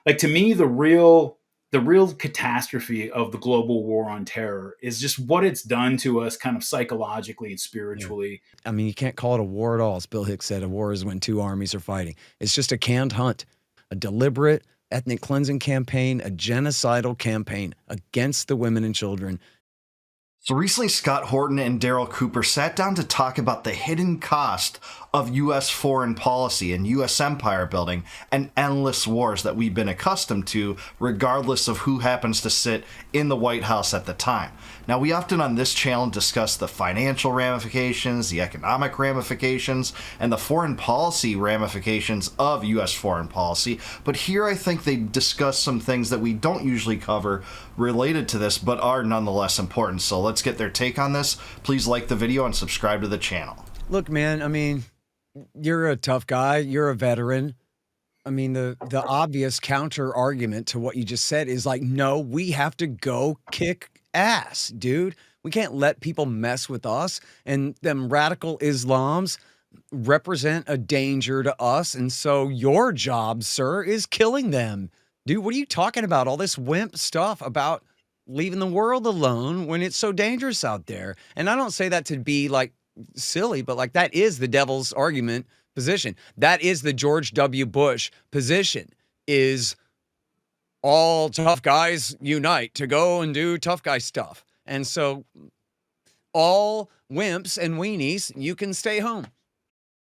like to me, the real catastrophe of the global war on terror is just what it's done to us kind of psychologically and Yeah. spiritually. I mean, you can't call it a war at all. As Bill Hicks said, a war is when two armies are fighting. It's just a canned hunt, a deliberate ethnic cleansing campaign, a genocidal campaign against the women and children. So recently, Scott Horton and Darryl Cooper sat down to talk about the hidden cost of U.S. foreign policy and U.S. empire building and endless wars that we've been accustomed to, regardless of who happens to sit in the White House at the time. Now, we often on this channel discuss the financial ramifications, the economic ramifications, and the foreign policy ramifications of U.S. foreign policy, but here I think they discuss some things that we don't usually cover related to this, but are nonetheless important. So let's get their take on this. Please like the video and subscribe to the channel. Look, man, I mean, you're a tough guy. You're a veteran. I mean, the obvious counter argument to what you just said is like, no, we have to go kick ass, dude. We can't let people mess with us. And them radical Islams represent a danger to us. And so your job, sir, is killing them. Dude, what are you talking about? All this wimp stuff about leaving the world alone when it's so dangerous out there. And I don't say that to be like silly, but like that is the devil's argument position. That is the George W. Bush position, is all tough guys unite to go and do tough guy stuff. And so all wimps and weenies, you can stay home.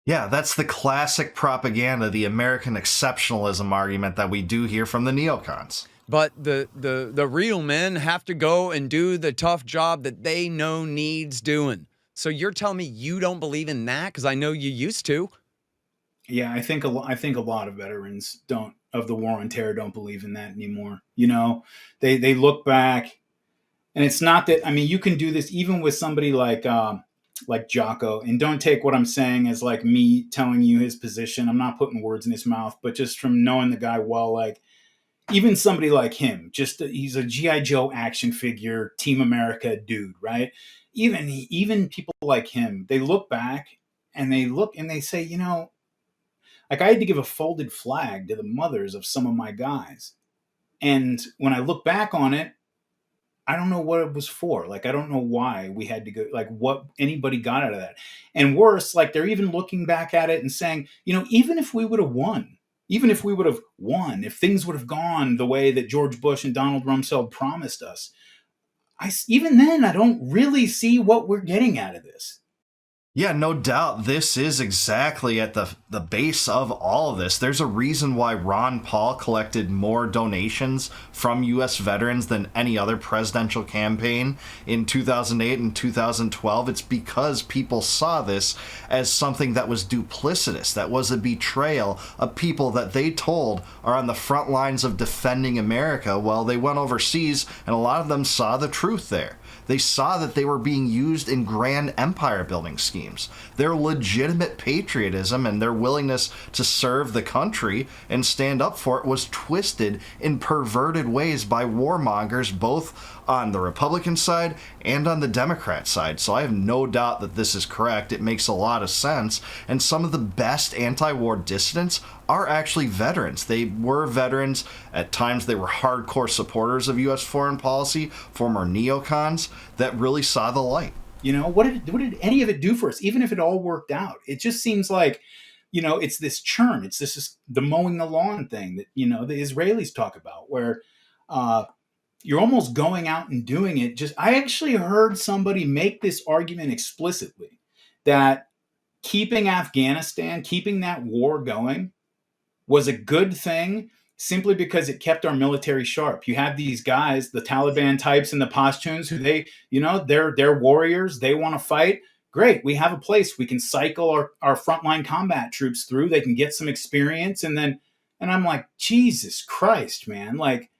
Yeah, that's the classic propaganda, the American exceptionalism argument that we do hear from the neocons. But the real men have to go and do the tough job that they know needs doing. So you're telling me you don't believe in that? Because I know you used to. Yeah, I think a lot of veterans don't of the war on terror don't believe in that anymore. You know, they look back, and it's not that. I mean, you can do this even with somebody like Jocko, and don't take what I'm saying as like me telling you his position. I'm not putting words in his mouth, but just from knowing the guy well, like even somebody like him, just he's a GI Joe action figure, Team America dude, right? Even people like him, they look back and they look and they say, you know, like I had to give a folded flag to the mothers of some of my guys. And when I look back on it, I don't know what it was for. Like, I don't know why we had to go, like, what anybody got out of that. And worse, like, they're even looking back at it and saying, you know, even if we would have won, if things would have gone the way that George Bush and Donald Rumsfeld promised us, even then, I don't really see what we're getting out of this. Yeah, no doubt. This is exactly at the base of all of this. There's a reason why Ron Paul collected more donations from U.S. veterans than any other presidential campaign in 2008 and 2012. It's because people saw this as something that was duplicitous, that was a betrayal of people that they told are on the front lines of defending America while they went overseas, and a lot of them saw the truth there. They saw that they were being used in grand empire building schemes. Their legitimate patriotism and their willingness to serve the country and stand up for it was twisted in perverted ways by warmongers, both on the Republican side and on the Democrat side. So I have no doubt that this is correct. It makes a lot of sense. And some of the best anti-war dissidents are actually veterans. They were veterans. At times they were hardcore supporters of U.S. foreign policy, former neocons that really saw the light. You know, what did any of it do for us? Even if it all worked out, it just seems like, you know, it's this churn. It's this the mowing the lawn thing that, you know, the Israelis talk about, where you're almost going out and doing it. Just I actually heard somebody make this argument explicitly that keeping Afghanistan, keeping that war going was a good thing simply because it kept our military sharp. You have these guys, the Taliban types and the Pashtuns, who you know, they're warriors. They want to fight. Great. We have a place we can cycle our frontline combat troops through. They can get some experience. And I'm like, Jesus Christ, man. Like,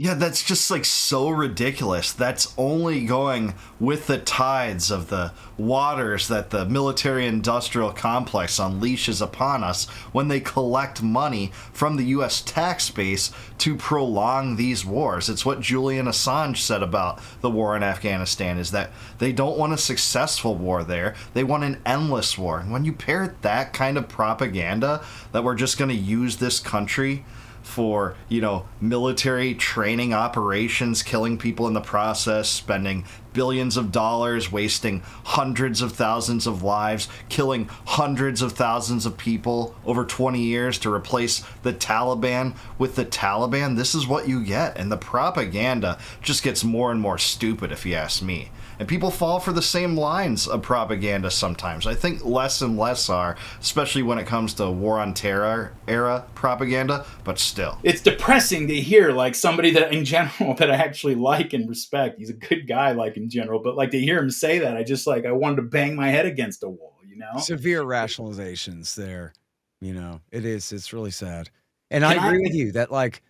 Yeah, that's just like so ridiculous. That's only going with the tides of the waters that the military industrial complex unleashes upon us when they collect money from the US tax base to prolong these wars. It's what Julian Assange said about the war in Afghanistan, is that they don't want a successful war there. They want an endless war. And when you pair that kind of propaganda that we're just going to use this country for, military training operations, killing people in the process, spending billions of dollars, wasting hundreds of thousands of lives, killing hundreds of thousands of people over 20 years to replace the Taliban with the Taliban. This is what you get. And the propaganda just gets more and more stupid, if you ask me. And people fall for the same lines of propaganda sometimes. I think less and less are, especially when it comes to War on Terror era propaganda, but still. It's depressing to hear, like, somebody that in general that I actually like and respect. He's a good guy, like, in general, but like to hear him say that, I wanted to bang my head against a wall, Severe rationalizations there. It's really sad. And I Can I agree with you that like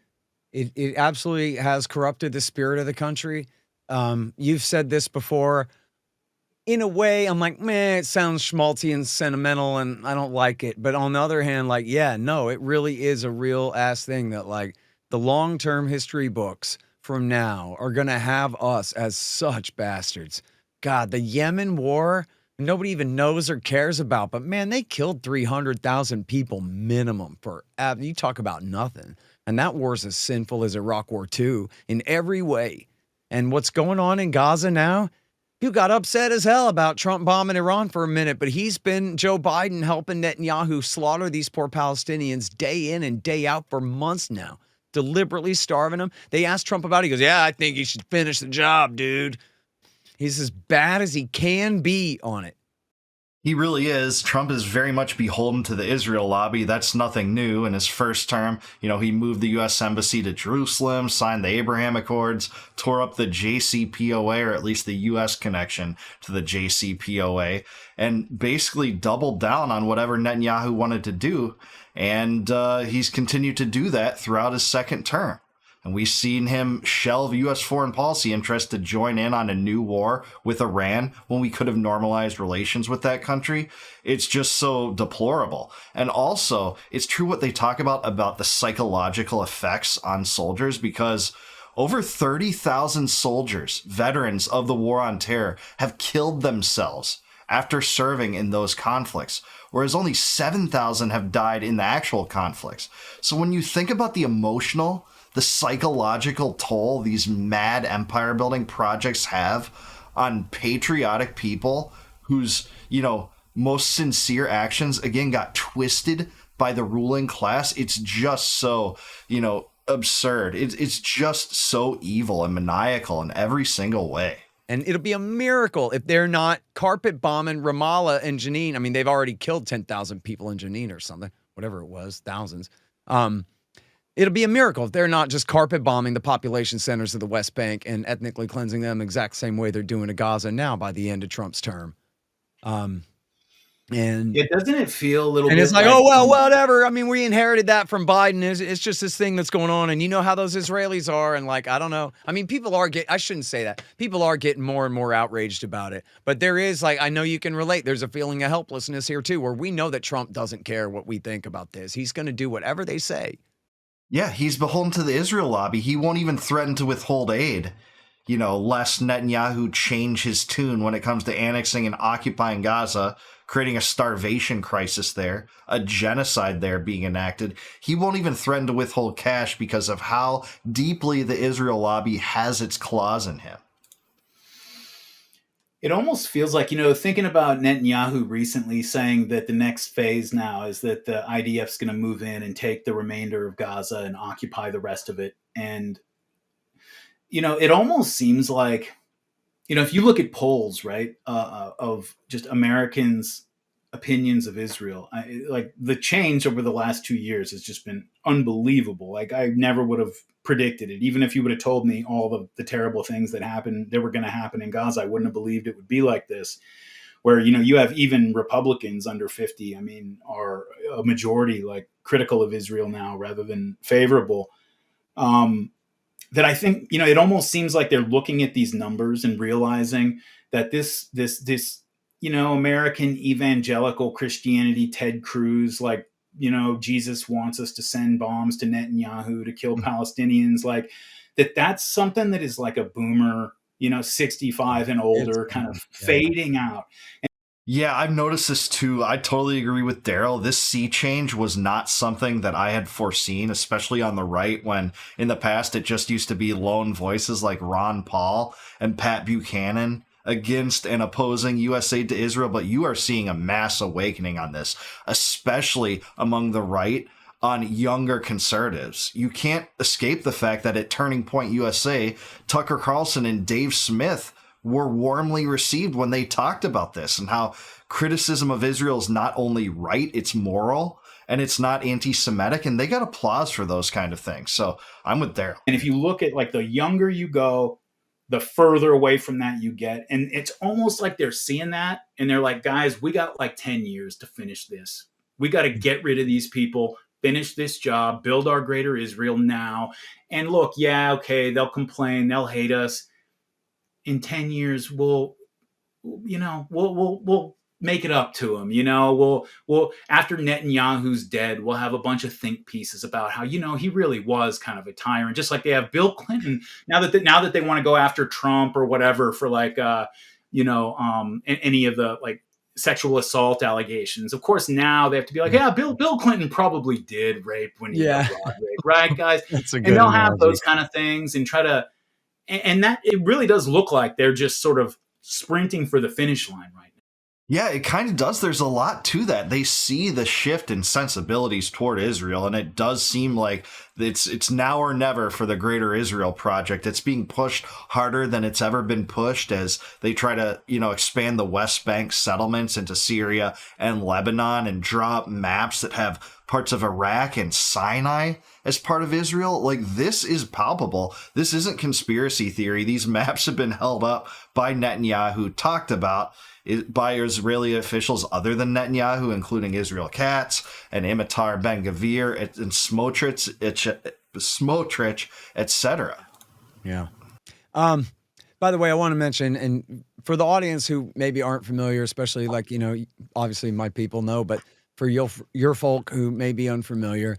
it absolutely has corrupted the spirit of the country. You've said this before. In a way, I'm like, man, it sounds schmaltzy and sentimental and I don't like it. But on the other hand, like, yeah, no, it really is a real ass thing that like the long-term history books from now are going to have us as such bastards. God, the Yemen war, nobody even knows or cares about, but man, they killed 300,000 people minimum you talk about nothing. And that war's as sinful as Iraq War II in every way. And what's going on in Gaza now? You got upset as hell about Trump bombing Iran for a minute, but he's been Joe Biden helping Netanyahu slaughter these poor Palestinians day in and day out for months now, deliberately starving them. They asked Trump about it. He goes, yeah, I think he should finish the job, dude. He's as bad as he can be on it. He really is. Trump is very much beholden to the Israel lobby. That's nothing new. In his first term, he moved the U.S. Embassy to Jerusalem, signed the Abraham Accords, tore up the JCPOA, or at least the U.S. connection to the JCPOA, and basically doubled down on whatever Netanyahu wanted to do. And he's continued to do that throughout his second term. And we've seen him shelve U.S. foreign policy interests to join in on a new war with Iran when we could have normalized relations with that country. It's just so deplorable. And also, it's true what they talk about the psychological effects on soldiers, because over 30,000 soldiers, veterans of the War on Terror, have killed themselves after serving in those conflicts, whereas only 7,000 have died in the actual conflicts. So when you think about the psychological toll these mad empire building projects have on patriotic people whose, most sincere actions, again, got twisted by the ruling class, it's just so, absurd. It's just so evil and maniacal in every single way. And it'll be a miracle if they're not carpet bombing Ramallah and Jenin. I mean, they've already killed 10,000 people in Jenin or something, whatever it was, thousands. It'll be a miracle if they're not just carpet bombing the population centers of the West Bank and ethnically cleansing them the exact same way they're doing to Gaza now by the end of Trump's term. And doesn't it feel a little and bit it's like, oh, well, whatever. I mean, we inherited that from Biden. It's just this thing that's going on. And you know how those Israelis are. And like, I don't know. I mean, I shouldn't say that. People are getting more and more outraged about it. But there is, like, I know you can relate. There's a feeling of helplessness here too, where we know that Trump doesn't care what we think about this. He's going to do whatever they say. Yeah, he's beholden to the Israel lobby. He won't even threaten to withhold aid, lest Netanyahu change his tune when it comes to annexing and occupying Gaza, creating a starvation crisis there, a genocide there being enacted. He won't even threaten to withhold cash because of how deeply the Israel lobby has its claws in him. It almost feels like, thinking about Netanyahu recently saying that the next phase now is that the IDF's going to move in and take the remainder of Gaza and occupy the rest of it. And, it almost seems like, if you look at polls, right, of just Americans' opinions of Israel, like the change over the last 2 years has just been unbelievable. Like I never would have predicted it. Even if you would have told me all the terrible things that were going to happen in Gaza, I wouldn't have believed it would be like this, where, you have even Republicans under 50, are a majority like critical of Israel now rather than favorable. that I think, it almost seems like they're looking at these numbers and realizing that this American evangelical Christianity, Ted Cruz, like, Jesus wants us to send bombs to Netanyahu to kill Palestinians, like that's something that is like a boomer, 65 and It's older kind of yeah. fading out. Yeah, I've noticed this too. I totally agree with Darryl. This sea change was not something that I had foreseen, especially on the right, when in the past it just used to be lone voices like Ron Paul and Pat Buchanan against and opposing U.S. aid to Israel. But you are seeing a mass awakening on this, especially among the right, on younger conservatives. You can't escape the fact that at Turning Point USA, Tucker Carlson and Dave Smith were warmly received when they talked about this and how criticism of Israel is not only right, it's moral and it's not anti-Semitic, and they got applause for those kind of things. So I'm with Darryl. And if you look at, like, the younger you go, the further away from that you get. And it's almost like they're seeing that and they're like, guys, we got like 10 years to finish this. We got to get rid of these people, finish this job, build our greater Israel now. And look, yeah, okay, they'll complain, they'll hate us. In 10 years, we'll make it up to them. We'll after Netanyahu's dead, we'll have a bunch of think pieces about how, he really was kind of a tyrant, just like they have Bill Clinton. Now that they want to go after Trump or whatever for like, any of the like sexual assault allegations. Of course, now they have to be like, yeah, Bill Clinton probably did rape when he Yeah. was rape, right, guys? That's a And good they'll have analogy. those kind of things and try to. And that it really does look like they're just sort of sprinting for the finish line right now. Yeah, it kind of does. There's a lot to that. They see the shift in sensibilities toward Israel, and it does seem like it's now or never for the Greater Israel Project. It's being pushed harder than it's ever been pushed as they try to, expand the West Bank settlements into Syria and Lebanon and draw up maps that have parts of Iraq and Sinai as part of Israel. Like, this is palpable. This isn't conspiracy theory. These maps have been held up by Netanyahu, talked about by Israeli officials other than Netanyahu, including Israel Katz and Imitar Ben-Gvir and Smotrich, etc. Yeah. By the way, I want to mention, and for the audience who maybe aren't familiar, especially like, obviously my people know, but for your folk who may be unfamiliar,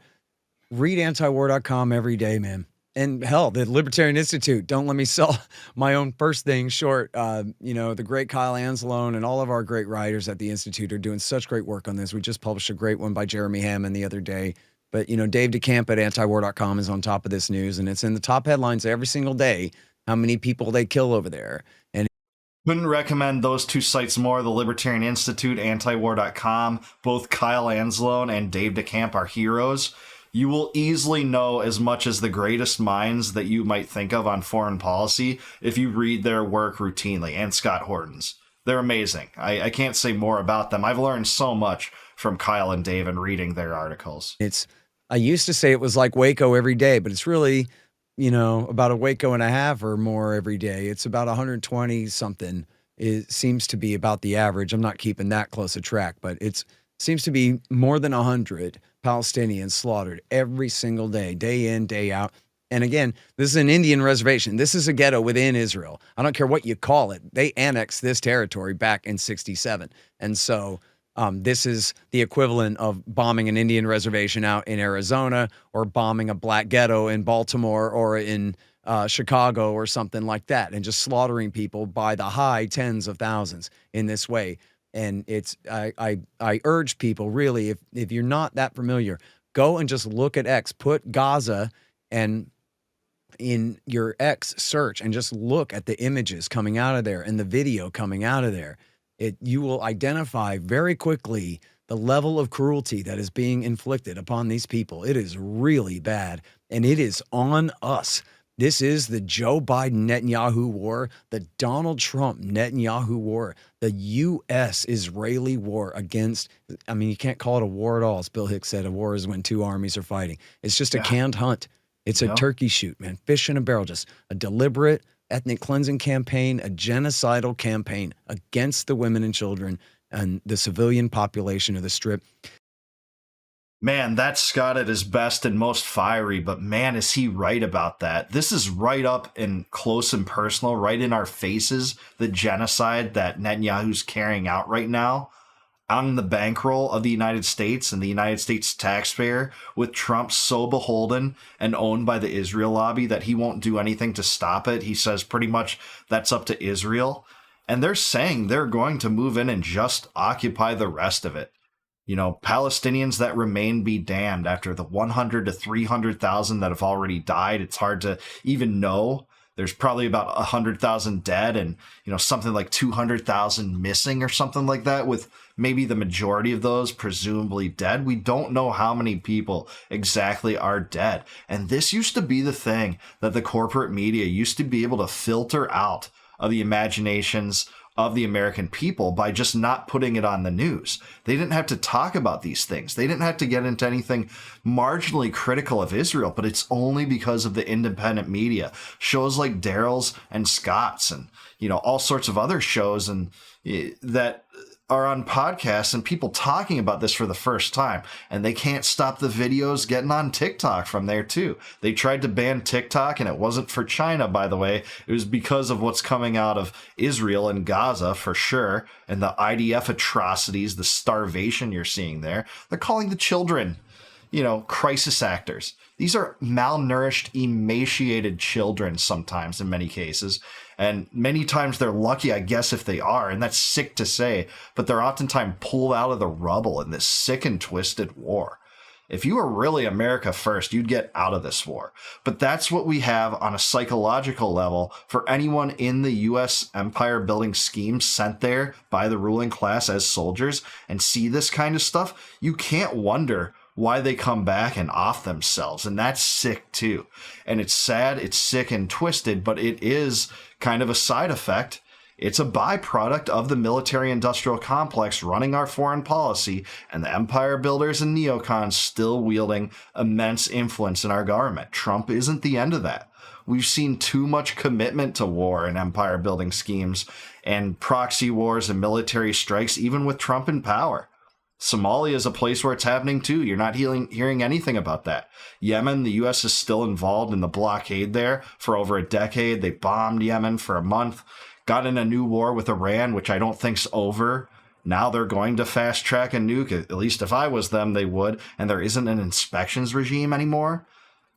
read antiwar.com every day, man. And hell, the Libertarian Institute, don't let me sell my own first thing short. The great Kyle Anzalone and all of our great writers at the Institute are doing such great work on this. We just published a great one by Jeremy Hammond the other day. But, Dave DeCamp at antiwar.com is on top of this news, and it's in the top headlines every single day, how many people they kill over there. And couldn't recommend those two sites more. The Libertarian Institute, antiwar.com. Both Kyle Anzalone and Dave DeCamp are heroes. You will easily know as much as the greatest minds that you might think of on foreign policy if you read their work routinely, and Scott Horton's. They're amazing. I can't say more about them. I've learned so much from Kyle and Dave and reading their articles. I used to say it was like Waco every day, but it's really, about a Waco and a half or more every day. It's about 120 something. It seems to be about the average. I'm not keeping that close a track, but it seems to be more than 100 Palestinians slaughtered every single day, day in, day out. And again, this is an Indian reservation. This is a ghetto within Israel. I don't care what you call it. They annexed this territory back in 1967. And so this is the equivalent of bombing an Indian reservation out in Arizona or bombing a black ghetto in Baltimore or in Chicago or something like that, and just slaughtering people by the high tens of thousands in this way. And I urge people, really, if you're not that familiar, go and just look at X, put Gaza and in your X search and just look at the images coming out of there and the video coming out of there. You will identify very quickly the level of cruelty that is being inflicted upon these people. It is really bad, and it is on us. This is the Joe Biden Netanyahu war, the Donald Trump Netanyahu war, the U.S.-Israeli war against, you can't call it a war at all. As Bill Hicks said, a war is when two armies are fighting. It's just a canned hunt. It's a turkey shoot, man. Fish in a barrel, just a deliberate ethnic cleansing campaign, a genocidal campaign against the women and children and the civilian population of the Strip. Man, that's Scott at his best and most fiery, but man, is he right about that. This is right up and close and personal, right in our faces, the genocide that Netanyahu's carrying out right now on the bankroll of the United States and the United States taxpayer, with Trump so beholden and owned by the Israel lobby that he won't do anything to stop it. He says pretty much that's up to Israel. And they're saying they're going to move in and just occupy the rest of it. You know, Palestinians that remain be damned after the 100 to 300,000 that have already died. It's hard to even know. There's probably about 100,000 dead and, you know, something like 200,000 missing or something like that, with maybe the majority of those presumably dead. We don't know how many people exactly are dead. And this used to be the thing that the corporate media used to be able to filter out of the imaginations of the American people by just not putting it on the news. They didn't have to talk about these things. They didn't have to get into anything marginally critical of Israel, but it's only because of the independent media. Shows like Darryl's and Scott's and, you know, all sorts of other shows and that are on podcasts and people talking about this for the first time. And they can't stop the videos getting on TikTok from there too. They tried to ban TikTok, and it wasn't for China, by the way. It was because of what's coming out of Israel and Gaza for sure. And the IDF atrocities, the starvation you're seeing there. They're calling the children, you know, crisis actors. These are malnourished, emaciated children sometimes in many cases. And many times they're lucky, I guess, if they are. And that's sick to say, but they're oftentimes pulled out of the rubble in this sick and twisted war. If you were really America first, you'd get out of this war. But that's what we have on a psychological level for anyone in the U.S. empire building scheme sent there by the ruling class as soldiers and see this kind of stuff. You can't wonder why they come back and off themselves. And that's sick too. And it's sad, it's sick and twisted, but it is kind of a side effect. It's a byproduct of the military industrial complex running our foreign policy and the empire builders and neocons still wielding immense influence in our government. Trump isn't the end of that. We've seen too much commitment to war and empire building schemes and proxy wars and military strikes, even with Trump in power. Somalia is a place where it's happening too. You're not hearing anything about that. Yemen, the U.S. is still involved in the blockade there for over a decade. They bombed Yemen for a month, got in a new war with Iran, which I don't think's over. Now they're going to fast track a nuke. At least if I was them, they would. And there isn't an inspections regime anymore.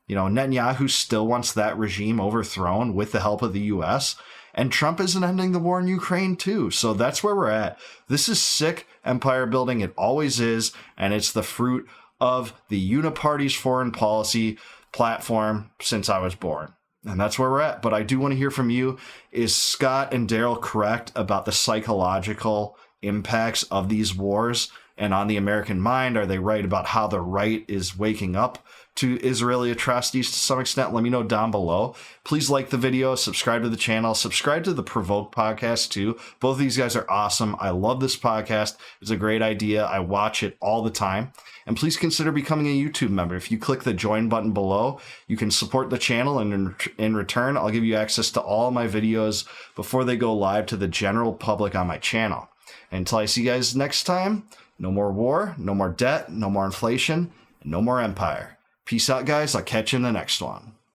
You know, Netanyahu still wants that regime overthrown with the help of the U.S., and Trump isn't ending the war in Ukraine too. So that's where we're at. This is sick empire building. It always is. And it's the fruit of the Uniparty's foreign policy platform since I was born. And that's where we're at. But I do want to hear from you. Is Scott and Darryl correct about the psychological impacts of these wars and on the American mind? Are they right about how the right is waking up to Israeli atrocities to some extent? Let me know down below. Please like the video, subscribe to the channel, subscribe to the Provoke podcast too. Both of these guys are awesome. I love this podcast. It's a great idea. I watch it all the time. And please consider becoming a YouTube member. If you click the join button below, you can support the channel, and in return, I'll give you access to all my videos before they go live to the general public on my channel. And until I see you guys next time, no more war, no more debt, no more inflation, and no more empire. Peace out, guys. I'll catch you in the next one.